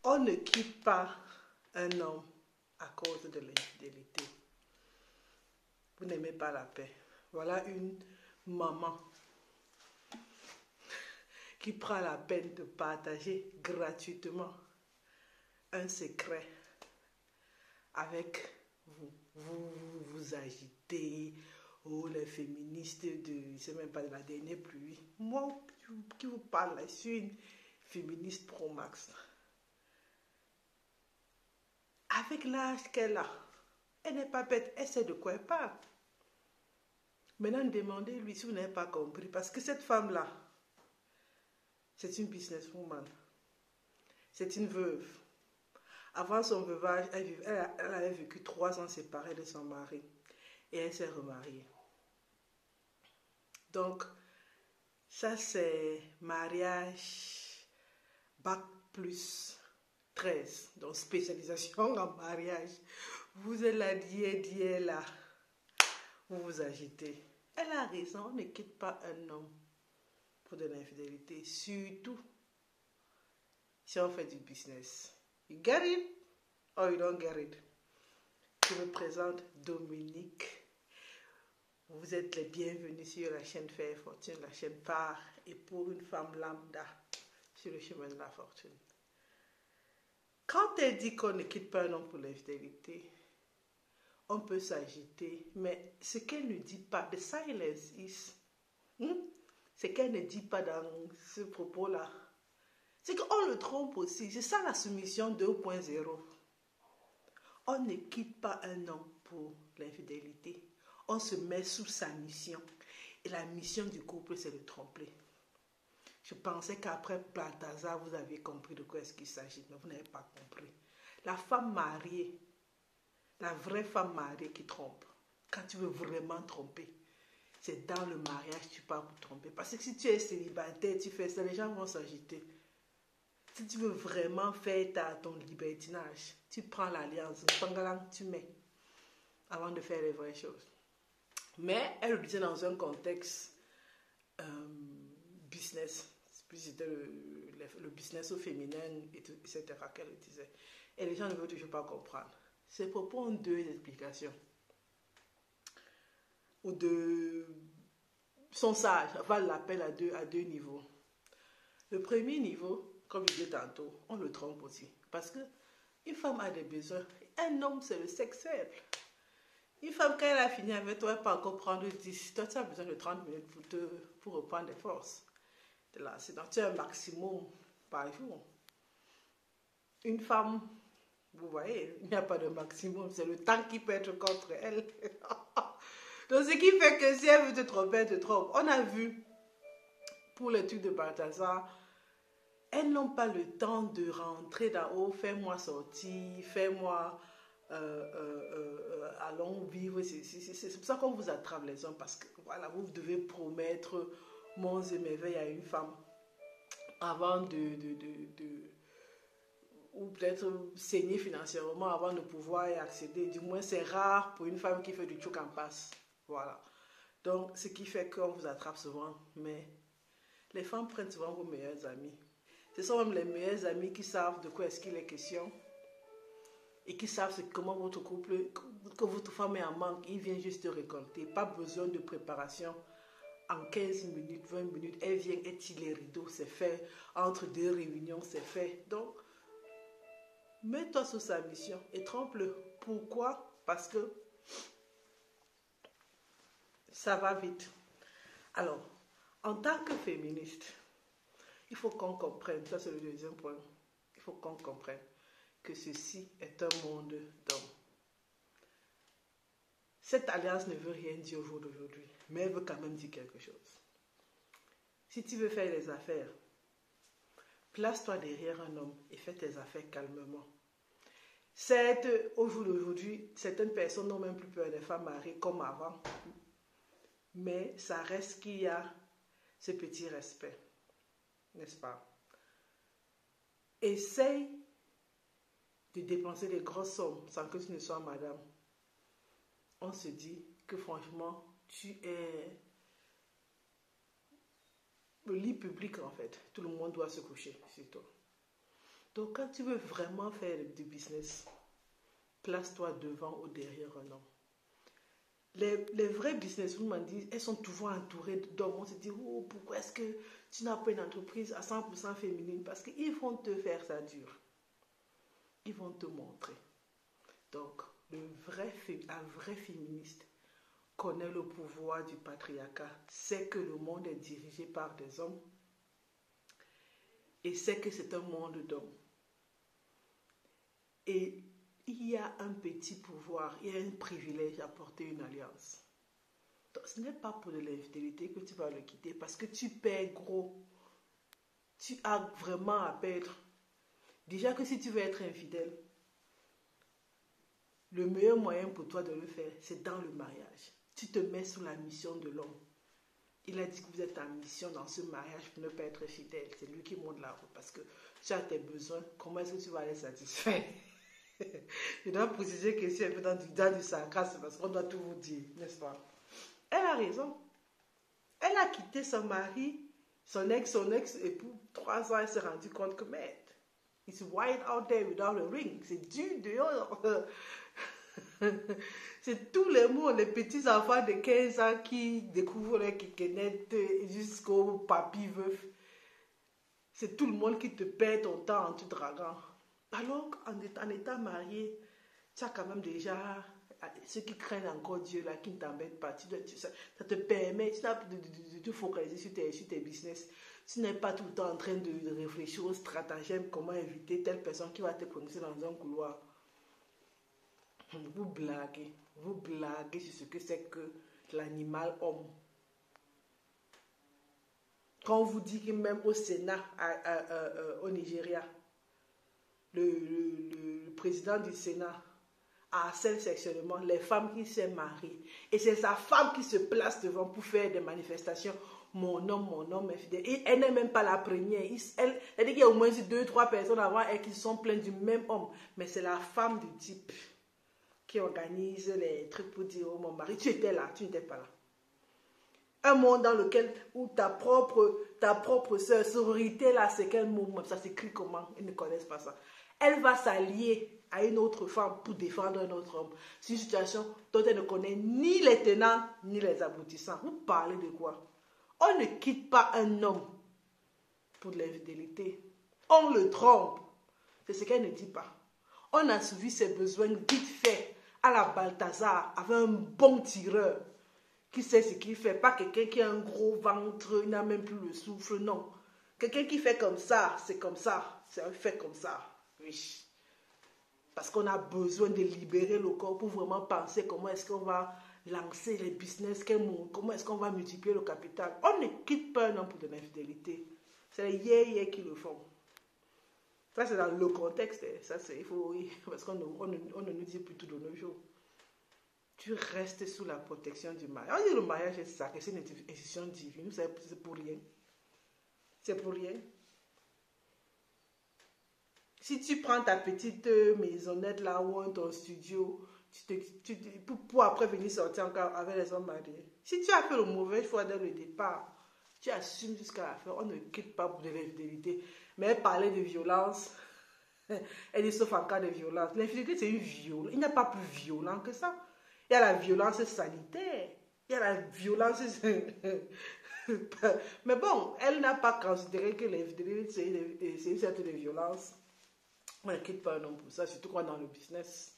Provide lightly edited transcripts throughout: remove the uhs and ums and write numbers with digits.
On ne quitte pas un homme à cause de l'infidélité. Vous n'aimez pas la paix. Voilà une maman qui prend la peine de partager gratuitement un secret avec vous. Vous agitez. Oh, les féministes de, je ne sais même pas, de la dernière pluie. Moi qui vous parle là, je suis une féministe pro-max. Avec l'âge qu'elle a, elle n'est pas bête, elle sait de quoi elle parle. Maintenant, demandez-lui si vous n'avez pas compris. Parce que cette femme-là, c'est une businesswoman. C'est une veuve. Avant son veuvage, elle avait vécu 3 ans séparée de son mari. Et elle s'est remariée. Donc, ça c'est mariage bac plus 13. Donc, spécialisation en mariage. Vous êtes là, dié là. Vous vous agitez. Elle a raison, on ne quitte pas un homme pour de l'infidélité. Surtout si on fait du business. You get it or you don't get it? Je me présente Dominique. Vous êtes les bienvenus sur la chaîne Faire Fortune, la chaîne par et pour une femme lambda sur le chemin de la fortune. Quand elle dit qu'on ne quitte pas un homme pour l'infidélité, on peut s'agiter, mais ce qu'elle ne dit pas, the silence is, ce qu'elle ne dit pas dans ce propos-là, c'est qu'on le trompe aussi. C'est ça la soumission 2.0. On ne quitte pas un homme pour l'infidélité. On se met sous sa mission. Et la mission du couple, c'est de tromper. Je pensais qu'après Balthazar, vous avez compris de quoi est-ce qu'il s'agit, mais vous n'avez pas compris. La femme mariée, la vraie femme mariée qui trompe, quand tu veux vraiment tromper, c'est dans le mariage que tu pars pour tromper. Parce que si tu es célibataire, tu fais ça, les gens vont s'agiter. Si tu veux vraiment faire ton libertinage, tu prends l'alliance, tu mets, avant de faire les vraies choses. Mais elle le disait dans un contexte business. C'était le business au féminin, etc. qu'elle le disait. Et les gens ne veulent toujours pas comprendre. Ces propos ont 2 explications. Ou sont sages, valent l'appel à deux niveaux. Le premier niveau, comme je disais tantôt, on le trompe aussi. Parce qu'une femme a des besoins. Un homme, c'est le sexe faible. Une femme, quand elle a fini avec toi, elle ne peut pas encore prendre 10. Toi, tu as besoin de 30 minutes pour reprendre des forces. C'est donc un maximum par jour. Une femme, vous voyez, il n'y a pas de maximum. C'est le temps qui peut être contre elle. Donc, ce qui fait que si elle veut te tromper, elle te trompe. On a vu, pour le truc de Balthazar, elles n'ont pas le temps de rentrer dans haut, fais-moi sortir, fais-moi, allons vivre. C'est pour ça qu'on vous attrape les hommes, parce que voilà, vous devez promettre monts et merveilles à une femme avant ou peut-être saigner financièrement avant de pouvoir y accéder. Du moins, c'est rare pour une femme qui fait du tchouk en passe. Voilà. Donc, ce qui fait qu'on vous attrape souvent, mais les femmes prennent souvent vos meilleurs amis. Ce sont même les meilleurs amis qui savent de quoi est-ce qu'il est question et qui savent comment votre couple, que votre femme est en manque, ils viennent juste récolter. Pas besoin de préparation. En 15 minutes, 20 minutes, elle vient, elle tire les rideaux, c'est fait. Entre 2 réunions, c'est fait. Donc, mets-toi sous sa mission et trompe-le. Pourquoi? Parce que ça va vite. Alors, en tant que féministe, il faut qu'on comprenne, ça c'est le deuxième point, il faut qu'on comprenne que ceci est un monde d'hommes. Cette alliance ne veut rien dire au jour d'aujourd'hui, mais elle veut quand même dire quelque chose. Si tu veux faire les affaires, place-toi derrière un homme et fais tes affaires calmement. Au jour d'aujourd'hui, certaines personnes n'ont même plus peur des femmes mariées comme avant, mais ça reste qu'il y a ce petit respect, n'est-ce pas? Essaye de dépenser des grosses sommes sans que tu ne sois madame. On se dit que franchement, tu es le lit public en fait. Tout le monde doit se coucher sur toi. Donc, quand tu veux vraiment faire du business, place-toi devant ou derrière un homme. Les vrais businesswomen disent, elles sont toujours entourées d'hommes. On se dit, oh, pourquoi est-ce que tu n'as pas une entreprise à 100% féminine? Parce qu'ils vont te faire ça dur. Ils vont te montrer. Donc, un vrai féministe connaît le pouvoir du patriarcat, sait que le monde est dirigé par des hommes et sait que c'est un monde d'hommes. Et il y a un petit pouvoir, il y a un privilège à porter une alliance. Donc, ce n'est pas pour de l'infidélité que tu vas le quitter parce que tu perds gros. Tu as vraiment à perdre. Déjà que si tu veux être infidèle, le meilleur moyen pour toi de le faire, c'est dans le mariage. Tu te mets sous la mission de l'homme. Il a dit que vous êtes en mission dans ce mariage pour ne pas être fidèle. C'est lui qui monte la route parce que tu as tes besoins. Comment est-ce que tu vas les satisfaire? Je dois préciser que si elle est dans du sarcasme parce qu'on doit tout vous dire, n'est-ce pas? Elle a raison. Elle a quitté son mari, son ex-époux. 3 ans, elle s'est rendue compte que, merde, it's wild out there without a ring. C'est dur dehors. C'est tous les mots, les petits enfants de 15 ans qui découvrent leur kikénette jusqu'au papy veuf. C'est tout le monde qui te perd ton temps en te draguant. Alors qu'en étant marié, tu as quand même déjà ceux qui craignent encore Dieu, là, qui ne t'embêtent pas. Ça te permet de te focaliser sur tes business. Tu n'es pas tout le temps en train de réfléchir aux stratagèmes, comment éviter telle personne qui va te prononcer dans un couloir. Vous blaguez sur ce que c'est que l'animal homme. Quand on vous dit que même au Sénat, au Nigeria, le président du Sénat harcèle sexuellement les femmes qui s'est mariées. Et c'est sa femme qui se place devant pour faire des manifestations. Mon homme est fidèle. Et elle n'est même pas la première. Elle dit qu'il y a au moins 2-3 personnes avant elle qui sont pleines du même homme. Mais c'est la femme du type qui organise les trucs pour dire, oh mon mari, tu étais là, tu n'étais pas là. Un monde dans lequel, où ta propre soeur, sororité là, c'est quel mot, ça s'écrit comment? Ils ne connaissent pas ça. Elle va s'allier à une autre femme pour défendre un autre homme. C'est une situation dont elle ne connaît ni les tenants, ni les aboutissants. Vous parlez de quoi? On ne quitte pas un homme pour de l'infidélité. On le trompe. C'est ce qu'elle ne dit pas. On a suivi ses besoins vite fait à la Balthazar avec un bon tireur qui sait ce qu'il fait. Pas quelqu'un qui a un gros ventre, il n'a même plus le souffle, non. Quelqu'un qui fait comme ça, c'est comme ça. C'est un fait comme ça. Oui. Parce qu'on a besoin de libérer le corps pour vraiment penser comment est-ce qu'on va lancer les business, comment est-ce qu'on va multiplier le capital. On ne quitte pas un homme pour de l'infidélité. C'est les yé qui le font. Ça, c'est dans le contexte. Ça, c'est, il faut, oui, parce qu'on ne nous dit plus tout de nos jours. Tu restes sous la protection du mariage. On dit le mariage est sacré, c'est une institution divine. C'est pour rien. C'est pour rien. Si tu prends ta petite maisonnette là ou ton studio, pour après venir sortir encore avec les hommes mariés. Si tu as fait le mauvais choix dès le départ, tu assumes jusqu'à la fin. On ne quitte pas pour de l'infidélité. Mais elle parlait de violence. Elle dit sauf en cas de violence. L'infidélité, c'est une violence. Il n'y a pas plus violent que ça. Il y a la violence sanitaire. Il y a la violence... Mais bon, elle n'a pas considéré que l'infidélité, c'est une sorte de violence. On ne quitte pas un homme pour ça, surtout quand dans le business.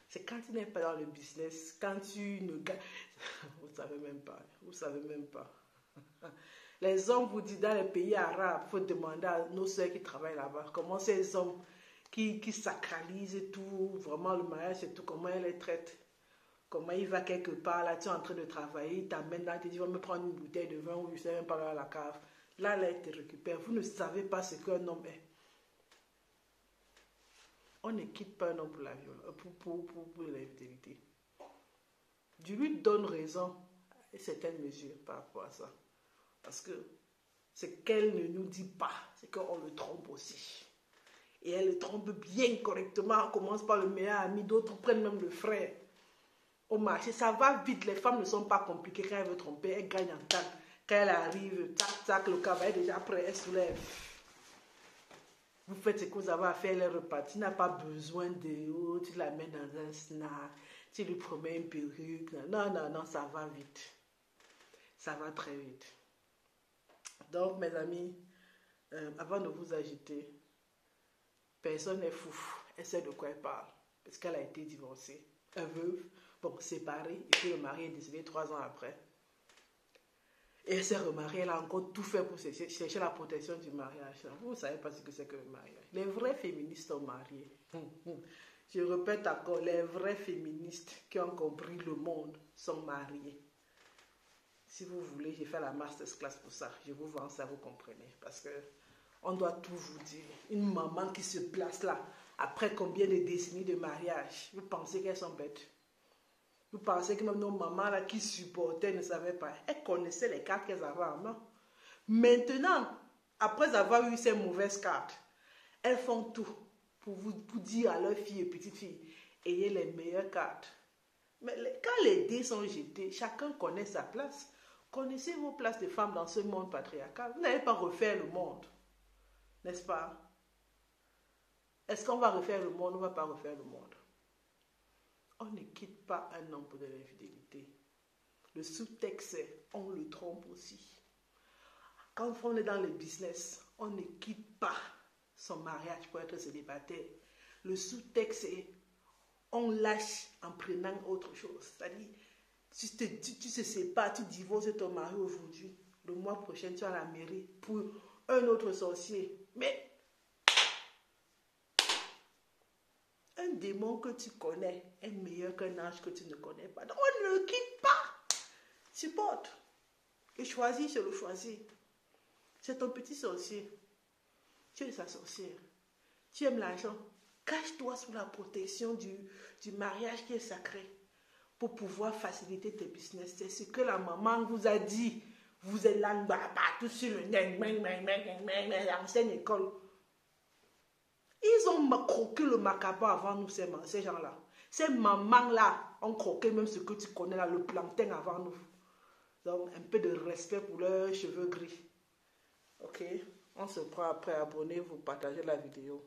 C'est quand tu n'es pas dans le business, quand tu ne gagnes... Vous ne savez même pas. Vous ne savez même pas. Les hommes vous disent dans les pays arabes, il faut demander à nos soeurs qui travaillent là-bas, comment ces hommes qui sacralisent tout, vraiment le mariage et tout, comment elle les traite. Comment il va quelque part, là tu es en train de travailler, il t'amène là, il te dit, va me prendre une bouteille de vin ou je ne sais même pas là à la cave. Là, il te récupère. Vous ne savez pas ce qu'un homme est. On ne quitte pas un homme pour la violence, pour l'infidélité. Dieu lui donne raison à certaines mesures par rapport à ça. Parce que ce qu'elle ne nous dit pas, c'est qu'on le trompe aussi. Et elle le trompe bien correctement. On commence par le meilleur ami, d'autres prennent même le frère. Au marché, ça va vite. Les femmes ne sont pas compliquées. Quand elle veut tromper, elle gagne en temps. Quand elle arrive, tac, tac, le cavalier est déjà prêt, elle soulève. Vous faites ce que vous avez à faire, elle est repartie. Tu n'as pas besoin de... Oh, tu la mets dans un snack. Tu lui promets une perruque. Non, non, non, ça va vite. Ça va très vite. Donc, mes amis, avant de vous agiter, personne n'est fou. Elle sait de quoi elle parle. Parce qu'elle a été divorcée. Veuve, bon, séparée. Et puis le mari est décédé 3 ans après. Et elle s'est remariée. Elle a encore tout fait pour chercher la protection du mariage. Vous ne savez pas ce que c'est que le mariage. Les vrais féministes sont mariés. Je répète encore, les vrais féministes qui ont compris le monde sont mariés. Si vous voulez, j'ai fait la masterclass pour ça. Je vous vends ça, vous comprenez. Parce que on doit tout vous dire. Une maman qui se place là, après combien de décennies de mariage, vous pensez qu'elles sont bêtes? Vous pensez que même nos mamans là qui supportaient ne savaient pas. Elles connaissaient les cartes qu'elles avaient en main. Maintenant, après avoir eu ces mauvaises cartes, elles font tout pour dire à leurs filles et petites filles, ayez les meilleures cartes. Mais quand les dés sont jetés, chacun connaît sa place. Connaissez vos places de femmes dans ce monde patriarcal. Vous n'allez pas refaire le monde. N'est-ce pas? Est-ce qu'on va refaire le monde? On ne va pas refaire le monde. On ne quitte pas un homme pour de l'infidélité. Le sous-texte, c'est on le trompe aussi. Quand on est dans le business, on ne quitte pas son mariage pour être célibataire. Le sous-texte, c'est on lâche en prenant autre chose. C'est-à-dire, tu se sépares, tu divorces ton mari aujourd'hui. Le mois prochain, tu es à la mairie pour un autre sorcier. Mais un démon que tu connais est meilleur qu'un ange que tu ne connais pas. Donc, on ne le quitte pas. Supporte. Et choisis, je le choisis. C'est ton petit sorcier. Tu es sa sorcière. Tu aimes l'argent. Cache-toi sous la protection du mariage qui est sacré pour pouvoir faciliter tes business. C'est ce que la maman vous a dit. Vous êtes là, tout sur le nez, l'ancienne école. Ils ont croqué le macabre avant nous, ces gens-là. Ces mamans-là ont croqué même ce que tu connais là, le plantain avant nous. Donc, un peu de respect pour leurs cheveux gris. Ok? On se prend après, abonnez-vous, partagez la vidéo.